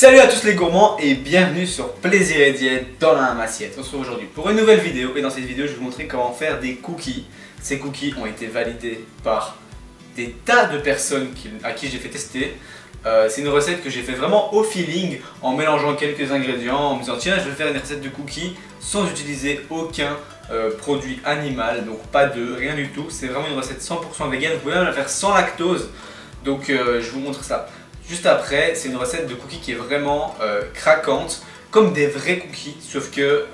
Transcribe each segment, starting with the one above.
Salut à tous les gourmands et bienvenue sur Plaisir et Diète dans la même assiette. On se retrouve aujourd'hui pour une nouvelle vidéo et dans cette vidéo je vais vous montrer comment faire des cookies. Ces cookies ont été validés par des tas de personnes à qui j'ai fait tester. C'est une recette que j'ai fait vraiment au feeling en mélangeant quelques ingrédients, en me disant tiens je vais faire une recette de cookies sans utiliser aucun produit animal, donc pas d'œufs, rien du tout. C'est vraiment une recette 100% vegan, vous pouvez même la faire sans lactose, donc je vous montre ça. Juste après, c'est une recette de cookies qui est vraiment craquante, comme des vrais cookies, sauf que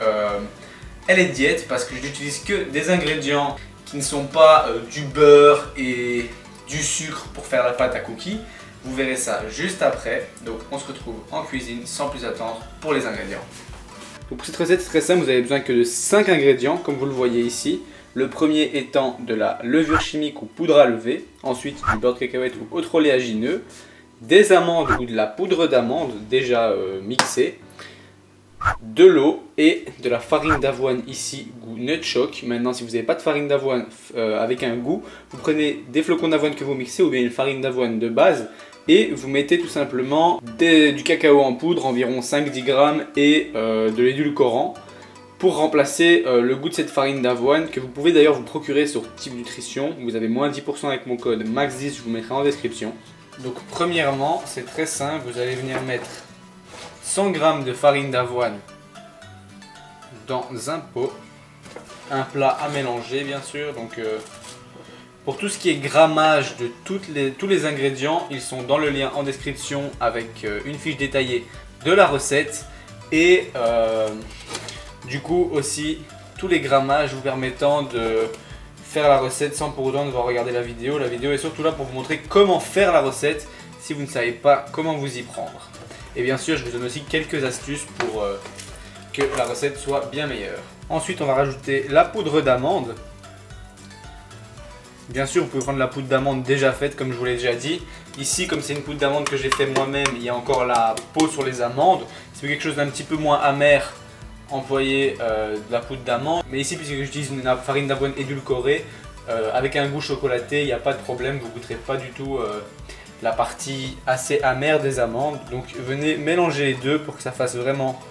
elle est diète parce que je n'utilise que des ingrédients qui ne sont pas du beurre et du sucre pour faire la pâte à cookies. Vous verrez ça juste après, donc on se retrouve en cuisine sans plus attendre pour les ingrédients. Donc pour cette recette c'est très simple, vous avez besoin que de 5 ingrédients comme vous le voyez ici. Le premier étant de la levure chimique ou poudre à lever, ensuite du beurre de cacahuète ou autre oléagineux, des amandes ou de la poudre d'amande déjà mixée, de l'eau et de la farine d'avoine ici goût nutchoc. Maintenant si vous n'avez pas de farine d'avoine avec un goût, vous prenez des flocons d'avoine que vous mixez ou bien une farine d'avoine de base et vous mettez tout simplement du cacao en poudre, environ 5-10 grammes et de l'édulcorant pour remplacer le goût de cette farine d'avoine que vous pouvez d'ailleurs vous procurer sur Type Nutrition. Vous avez moins 10% avec mon code MAX10, je vous mettrai en description. Donc premièrement, c'est très simple, vous allez venir mettre 100 g de farine d'avoine dans un pot, un plat à mélanger bien sûr. Donc pour tout ce qui est grammage de tous les ingrédients, ils sont dans le lien en description avec une fiche détaillée de la recette et du coup aussi tous les grammages vous permettant de faire la recette sans pour autant devoir regarder la vidéo. La vidéo est surtout là pour vous montrer comment faire la recette si vous ne savez pas comment vous y prendre. Et bien sûr, je vous donne aussi quelques astuces pour que la recette soit bien meilleure. Ensuite, on va rajouter la poudre d'amande. Bien sûr, vous pouvez prendre la poudre d'amande déjà faite, comme je vous l'ai déjà dit. Ici, comme c'est une poudre d'amande que j'ai fait moi-même, il y a encore la peau sur les amandes. Si vous voulez quelque chose d'un petit peu moins amer, employer de la poudre d'amande. Mais ici, puisque j'utilise une farine d'avoine édulcorée, avec un goût chocolaté, il n'y a pas de problème, vous ne goûterez pas du tout la partie assez amère des amandes. Donc venez mélanger les deux pour que ça fasse vraiment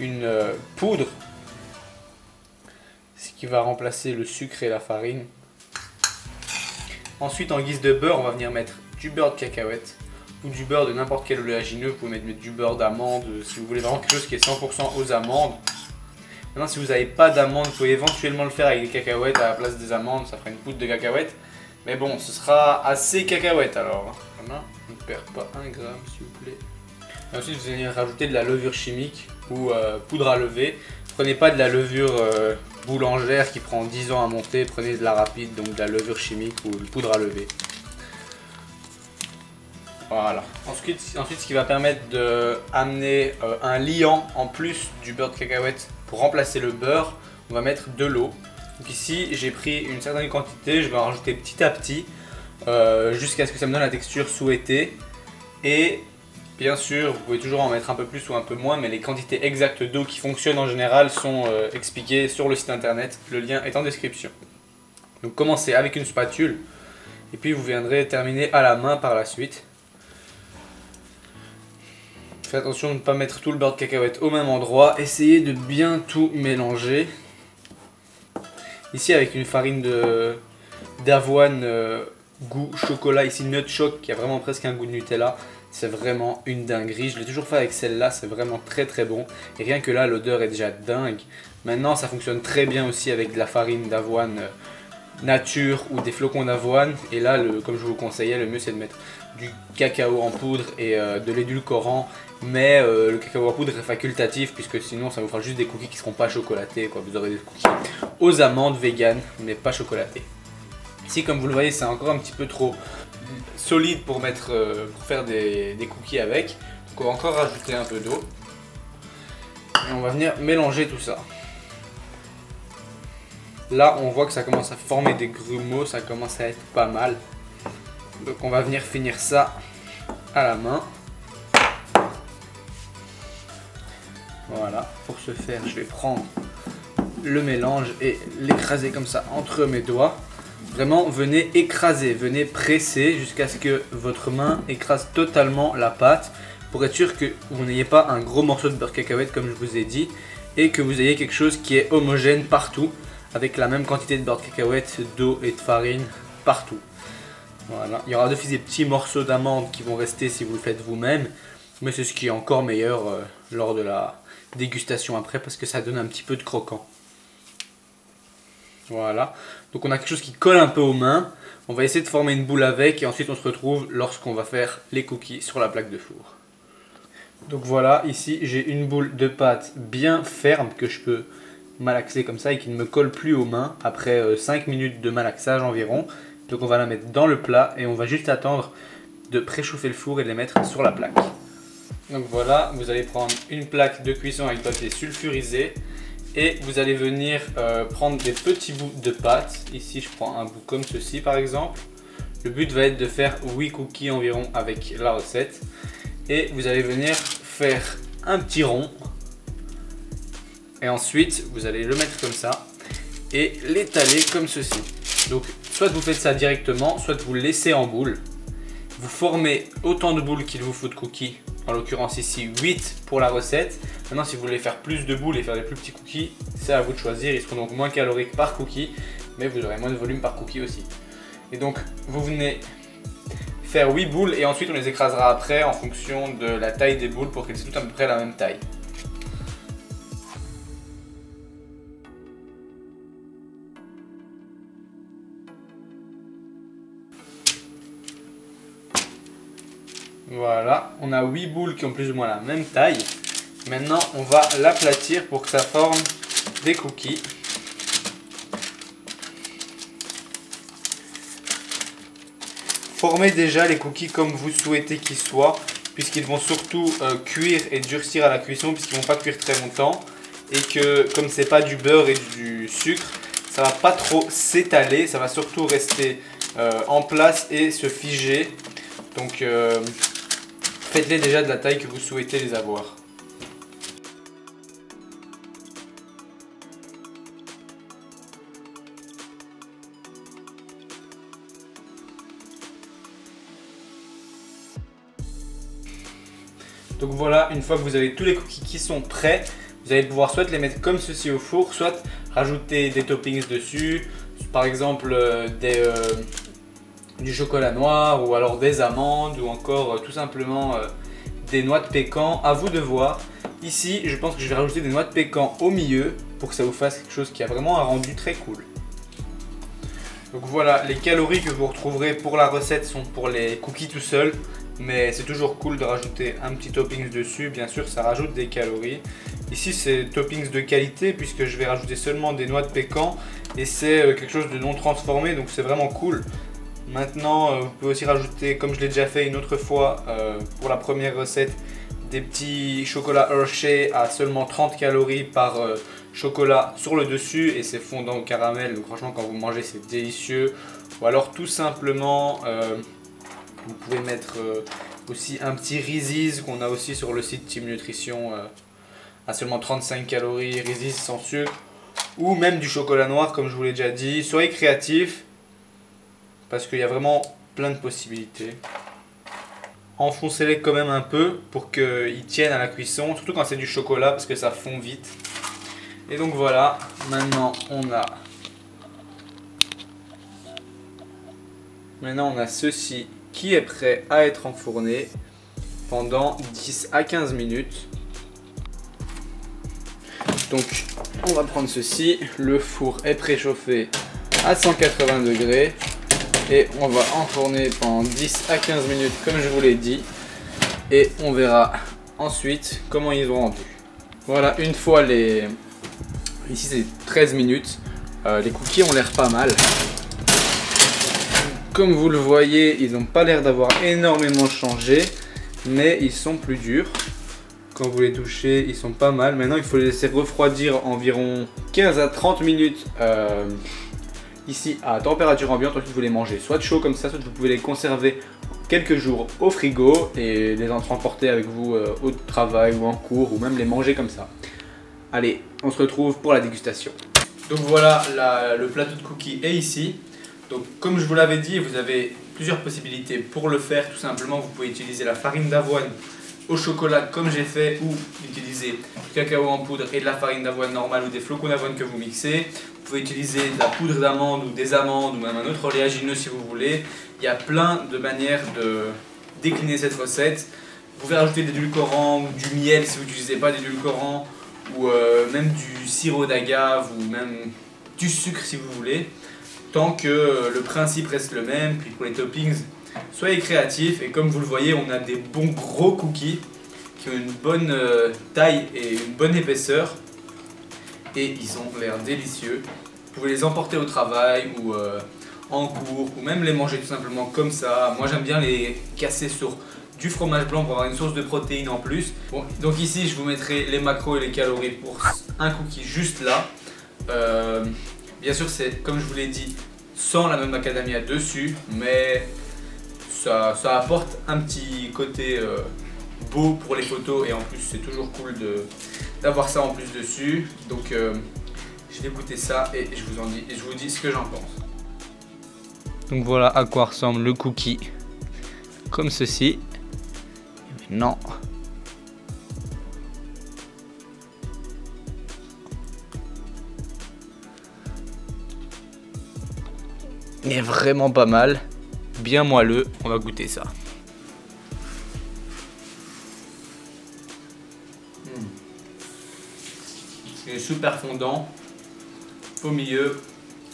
une poudre, ce qui va remplacer le sucre et la farine. Ensuite, en guise de beurre, on va venir mettre du beurre de cacahuète ou du beurre de n'importe quel oléagineux. Vous pouvez mettre du beurre d'amande si vous voulez vraiment quelque chose qui est 100% aux amandes. Maintenant, si vous n'avez pas d'amandes, vous pouvez éventuellement le faire avec des cacahuètes à la place des amandes, ça fera une poudre de cacahuètes. Mais bon, ce sera assez cacahuète alors. Voilà, on ne perd pas 1 gramme s'il vous plaît. Et ensuite, vous allez rajouter de la levure chimique ou poudre à lever. Prenez pas de la levure boulangère qui prend 10 ans à monter, prenez de la rapide, donc de la levure chimique ou de poudre à lever. Voilà. Ensuite, ce qui va permettre d'amener un liant en plus du beurre de cacahuète pour remplacer le beurre, on va mettre de l'eau. Donc ici, j'ai pris une certaine quantité, je vais en rajouter petit à petit jusqu'à ce que ça me donne la texture souhaitée. Et bien sûr, vous pouvez toujours en mettre un peu plus ou un peu moins, mais les quantités exactes d'eau qui fonctionnent en général sont expliquées sur le site internet. Le lien est en description. Donc commencez avec une spatule et puis vous viendrez terminer à la main par la suite. Faites attention de ne pas mettre tout le beurre de cacahuète au même endroit. Essayez de bien tout mélanger. Ici avec une farine d'avoine goût chocolat, ici nutchoc, qui a vraiment presque un goût de Nutella. C'est vraiment une dinguerie. Je l'ai toujours fait avec celle-là, c'est vraiment très très bon. Et rien que là, l'odeur est déjà dingue. Maintenant, ça fonctionne très bien aussi avec de la farine d'avoine nature ou des flocons d'avoine. Et là, comme je vous conseillais, le mieux c'est de mettre du cacao en poudre et de l'édulcorant. Mais le cacao en poudre est facultatif puisque sinon ça vous fera juste des cookies qui ne seront pas chocolatés, quoi. Vous aurez des cookies aux amandes vegan mais pas chocolatés. Ici, comme vous le voyez, c'est encore un petit peu trop solide pour faire des cookies avec. Donc on va encore rajouter un peu d'eau. Et on va venir mélanger tout ça. Là, on voit que ça commence à former des grumeaux, ça commence à être pas mal. Donc on va venir finir ça à la main. Voilà, pour ce faire, je vais prendre le mélange et l'écraser comme ça entre mes doigts. Vraiment, venez écraser, venez presser jusqu'à ce que votre main écrase totalement la pâte. pour être sûr que vous n'ayez pas un gros morceau de beurre de cacahuète comme je vous ai dit, et que vous ayez quelque chose qui est homogène partout, avec la même quantité de beurre de cacahuète, d'eau et de farine partout. Voilà. Il y aura d'office des petits morceaux d'amande qui vont rester si vous le faites vous-même, mais c'est ce qui est encore meilleur lors de la dégustation après, parce que ça donne un petit peu de croquant. Voilà, donc on a quelque chose qui colle un peu aux mains. On va essayer de former une boule avec et ensuite on se retrouve lorsqu'on va faire les cookies sur la plaque de four. Donc voilà, ici j'ai une boule de pâte bien ferme que je peux malaxer comme ça et qui ne me colle plus aux mains après 5 minutes de malaxage environ. Donc on va la mettre dans le plat et on va juste attendre de préchauffer le four et de les mettre sur la plaque. Donc voilà, vous allez prendre une plaque de cuisson avec papier sulfurisé et vous allez venir prendre des petits bouts de pâte. Ici je prends un bout comme ceci par exemple. Le but va être de faire 8 cookies environ avec la recette. Et vous allez venir faire un petit rond. Et ensuite vous allez le mettre comme ça et l'étaler comme ceci. Donc soit vous faites ça directement, soit vous le laissez en boule. Vous formez autant de boules qu'il vous faut de cookies. En l'occurrence ici 8 pour la recette. Maintenant si vous voulez faire plus de boules et faire des plus petits cookies, c'est à vous de choisir. Ils seront donc moins caloriques par cookie, mais vous aurez moins de volume par cookie aussi. Et donc vous venez faire 8 boules et ensuite on les écrasera après en fonction de la taille des boules pour qu'elles soient toutes à peu près la même taille. Voilà, on a 8 boules qui ont plus ou moins la même taille. Maintenant, on va l'aplatir pour que ça forme des cookies. Formez déjà les cookies comme vous souhaitez qu'ils soient, puisqu'ils vont surtout cuire et durcir à la cuisson, puisqu'ils ne vont pas cuire très longtemps. Et que comme c'est pas du beurre et du sucre, ça va pas trop s'étaler, ça va surtout rester en place et se figer. Donc faites-les déjà de la taille que vous souhaitez les avoir. Donc voilà, une fois que vous avez tous les cookies qui sont prêts, vous allez pouvoir soit les mettre comme ceci au four, soit rajouter des toppings dessus, par exemple du chocolat noir ou alors des amandes ou encore tout simplement des noix de pécan, à vous de voir. Ici je pense que je vais rajouter des noix de pécan au milieu pour que ça vous fasse quelque chose qui a vraiment un rendu très cool. Donc voilà, les calories que vous retrouverez pour la recette sont pour les cookies tout seuls, mais c'est toujours cool de rajouter un petit toppings dessus, bien sûr ça rajoute des calories. Ici c'est toppings de qualité puisque je vais rajouter seulement des noix de pécan et c'est quelque chose de non transformé, donc c'est vraiment cool. Maintenant, vous pouvez aussi rajouter, comme je l'ai déjà fait une autre fois pour la première recette, des petits chocolats Hershey à seulement 30 calories par chocolat sur le dessus et c'est fondant au caramel. Donc franchement, quand vous mangez, c'est délicieux. Ou alors tout simplement, vous pouvez mettre aussi un petit Reese's qu'on a aussi sur le site Team Nutrition à seulement 35 calories, Reese's sans sucre. Ou même du chocolat noir, comme je vous l'ai déjà dit. Soyez créatifs. Parce qu'il y a vraiment plein de possibilités. Enfoncez-les quand même un peu pour qu'ils tiennent à la cuisson, surtout quand c'est du chocolat parce que ça fond vite. Et donc voilà, maintenant on a ceci qui est prêt à être enfourné pendant 10 à 15 minutes. Donc on va prendre ceci, le four est préchauffé à 180 degrés. Et on va enfourner pendant 10 à 15 minutes comme je vous l'ai dit. Et on verra ensuite comment ils ont rendu. Voilà, une fois les... Ici c'est 13 minutes. Les cookies ont l'air pas mal. Comme vous le voyez, ils n'ont pas l'air d'avoir énormément changé. Mais ils sont plus durs. Quand vous les touchez, ils sont pas mal. Maintenant, il faut les laisser refroidir environ 15 à 30 minutes. Ici à température ambiante, ensuite vous les mangez soit chaud comme ça, soit vous pouvez les conserver quelques jours au frigo et les en transporter avec vous au travail ou en cours ou même les manger comme ça. Allez, on se retrouve pour la dégustation. Donc voilà, le plateau de cookies est ici. Donc comme je vous l'avais dit, vous avez plusieurs possibilités pour le faire. Tout simplement, vous pouvez utiliser la farine d'avoine au chocolat comme j'ai fait, ou utiliser du cacao en poudre et de la farine d'avoine normale ou des flocons d'avoine que vous mixez. Vous pouvez utiliser de la poudre d'amande ou des amandes ou même un autre oléagineux si vous voulez. Il y a plein de manières de décliner cette recette. Vous pouvez rajouter des édulcorants ou du miel si vous n'utilisez pas d'édulcorant, ou même du sirop d'agave ou même du sucre si vous voulez, tant que le principe reste le même. Puis pour les toppings, soyez créatifs, et comme vous le voyez, on a des bons gros cookies qui ont une bonne taille et une bonne épaisseur, et ils ont l'air délicieux. Vous pouvez les emporter au travail ou en cours, ou même les manger tout simplement comme ça. Moi j'aime bien les casser sur du fromage blanc pour avoir une source de protéines en plus. Bon, donc ici je vous mettrai les macros et les calories pour un cookie juste là. Bien sûr c'est comme je vous l'ai dit sans la même macadamia dessus, mais ça apporte un petit côté beau pour les photos, et en plus c'est toujours cool d'avoir ça en plus dessus. Donc je vais goûter ça et je vous dis ce que j'en pense. Donc voilà à quoi ressemble le cookie, comme ceci. Non. Il est vraiment pas mal, bien moelleux. On va goûter ça. Il est super fondant au milieu,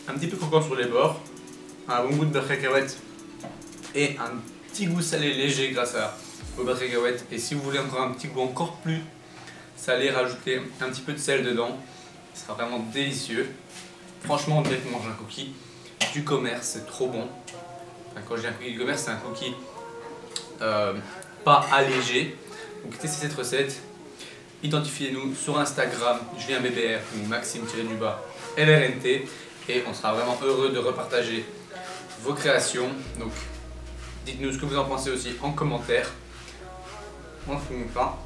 un petit peu croquant sur les bords, un bon goût de beurre cacahuète et un petit goût salé léger grâce au beurre cacahuète. Et si vous voulez encore un petit goût encore plus salé, rajoutez un petit peu de sel dedans, ce sera vraiment délicieux. Franchement, on dirait qu'on mange un cookie du commerce, c'est trop bon. Enfin, quand je dis un cookie du commerce, c'est un cookie pas allégé. Donc testez cette recette, identifiez-nous sur Instagram, JulienBBR ou Maxime-LRNT, et on sera vraiment heureux de repartager vos créations. Donc dites-nous ce que vous en pensez aussi en commentaire. On ne finit pas.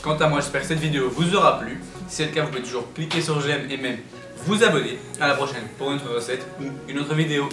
Quant à moi, j'espère que cette vidéo vous aura plu. Si c'est le cas, vous pouvez toujours cliquer sur j'aime et même vous abonner. À la prochaine pour une autre recette ou une autre vidéo.